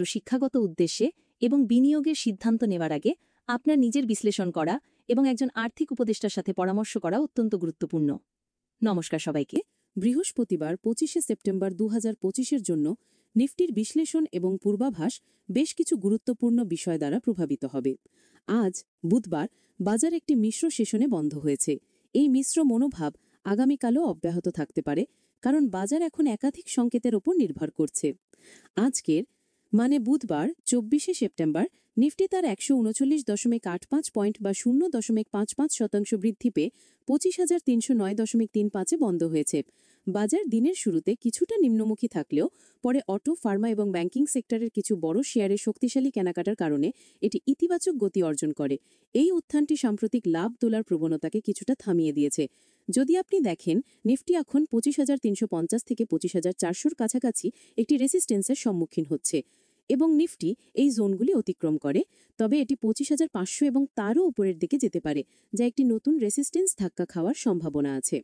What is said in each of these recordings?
শিক্ষাগত উদ্দেশ্যে এবং বিনিয়োগের সিদ্ধান্ত নেওয়ার আগে আপনার নিজের বিশ্লেষণ করা এবং একজন আর্থিক উপদেষ্টার সাথে পরামর্শ করা অত্যন্ত গুরুত্বপূর্ণ। নমস্কার সবাইকে। বৃহস্পতিবার ২৫শে সেপ্টেম্বর ২০২৫-এর জন্য নিফটির বিশ্লেষণ এবং পূর্বাভাস বেশ কিছু গুরুত্বপূর্ণ বিষয় দ্বারা প্রভাবিত হবে। আজ বুধবার বাজার একটি মিশ্র সেশনে বন্ধ হয়েছে। এই মিশ্র মনোভাব আগামীকালও অব্যাহত থাকতে পারে, কারণ বাজার এখন একাধিক সংকেতের ওপর নির্ভর করছে। আজকের বুধবার ২৪শে সেপ্টেম্বর নিফটি তার ১৩৯.৮৫ পয়েন্ট বা ০.৫৫% বৃদ্ধি পেয়ে ২৫,৩০৯.৩৫-এ বন্ধ হয়েছে। বাজার দিনের শুরুতে কিছুটা নিম্নমুখী থাকলেও পরে অটো, ফার্মা এবং ব্যাংকিং সেক্টরের কিছু বড় শেয়ারের শক্তিশালী কেনাকাটার কারণে এটি ইতিবাচক গতি অর্জন করে। এই উত্থানটি সাম্প্রতিক লাভ তোলার প্রবণতাকে কিছুটা থামিয়ে দিয়েছে। যদি আপনি দেখেন, নিফটি এখন ২৫,৩৫০ থেকে ২৫,৪০০-র কাছাকাছি একটি রেসিস্টেন্সের সম্মুখীন হচ্ছে এবং নিফটি এই জোনগুলি অতিক্রম করে, তবে এটি ২৫,৫০০ এবং তারও উপরের দিকে যেতে পারে, যা একটি নতুন রেসিস্টেন্স ধাক্কা খাওয়ার সম্ভাবনা আছে।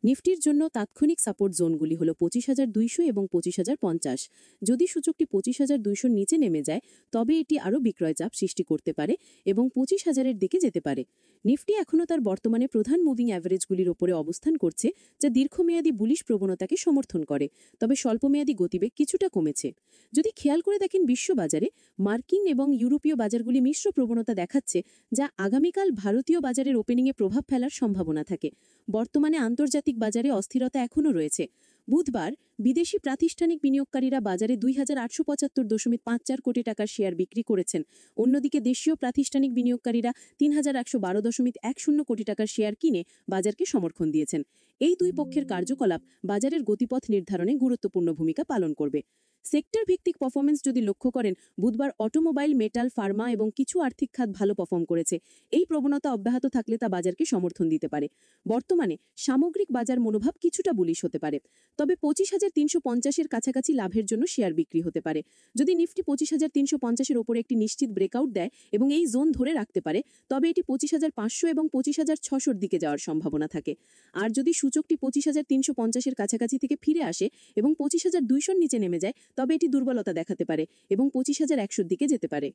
নিফটির জন্য তাৎক্ষণিক সাপোর্ট জোনগুলি হল ২৫,২০০ এবং ২৫,০৫০। যদি সূচকটি ২৫,২০০-র নিচে নেমে যায়, তবে এটি আরও বিক্রয় চাপ সৃষ্টি করতে পারে এবং ২৫,০০০-এর দিকে যেতে পারে। নিফটি এখনও তার বর্তমানে প্রধান মুভিং অ্যাভারেজগুলির ওপরে অবস্থান করছে, যা দীর্ঘমেয়াদী বুলিশ প্রবণতাকে সমর্থন করে, তবে স্বল্পমেয়াদী গতিবেগ কিছুটা কমেছে। যদি খেয়াল করে দেখেন, বিশ্ববাজারে মার্কিন এবং ইউরোপীয় বাজারগুলি মিশ্র প্রবণতা দেখাচ্ছে, যা আগামীকাল ভারতীয় বাজারের ওপেনিংয়ে প্রভাব ফেলার সম্ভাবনা থাকে। বর্তমানে আন্তর্জাতিক বাজারে অস্থিরতা এখনও রয়েছে। বুধবার বিদেশি প্রাতিষ্ঠানিক বিনিয়োগকারীরা বাজারে ২,৮৭৫.৫৪ কোটি টাকার শেয়ার বিক্রি করেছেন। অন্যদিকে দেশীয় প্রাতিষ্ঠানিক বিনিয়োগকারীরা ৩,১১২.১০ কোটি টাকার শেয়ার কিনে বাজারকে সমর্থন দিয়েছেন। এই দুই পক্ষের কার্যকলাপ বাজারের গতিপথ নির্ধারণে গুরুত্বপূর্ণ ভূমিকা পালন করবে। সেক্টর ভিত্তিক পারফরমেন্স যদি লক্ষ্য করেন, বুধবার অটোমোবাইল, মেটাল, ফার্মা এবং কিছু আর্থিক খাত ভালো পারফর্ম করেছে। এই প্রবণতা অব্যাহত থাকলে তা বাজারকে সমর্থন দিতে পারে। বর্তমানে সামগ্রিক বাজার মনোভাব কিছুটা বুলিশ হতে পারে, তবে ২৫,৩৫০-এর কাছাকাছি লাভের জন্য শেয়ার বিক্রি হতে পারে। যদি নিফটি ২৫,৩৫০-এর ওপরে একটি নিশ্চিত ব্রেকআউট দেয় এবং এই জোন ধরে রাখতে পারে, তবে এটি ২৫,৫০০ এবং ২৫,৬০০-র দিকে যাওয়ার সম্ভাবনা থাকে। আর যদি সূচকটি ২৫,৩৫০-এর কাছাকাছি থেকে ফিরে আসে এবং ২৫,২০০-র নিচে নেমে যায়, তবে এটি দুর্বলতা দেখাতে পারে এবং ২৫,১০০-র দিকে যেতে পারে।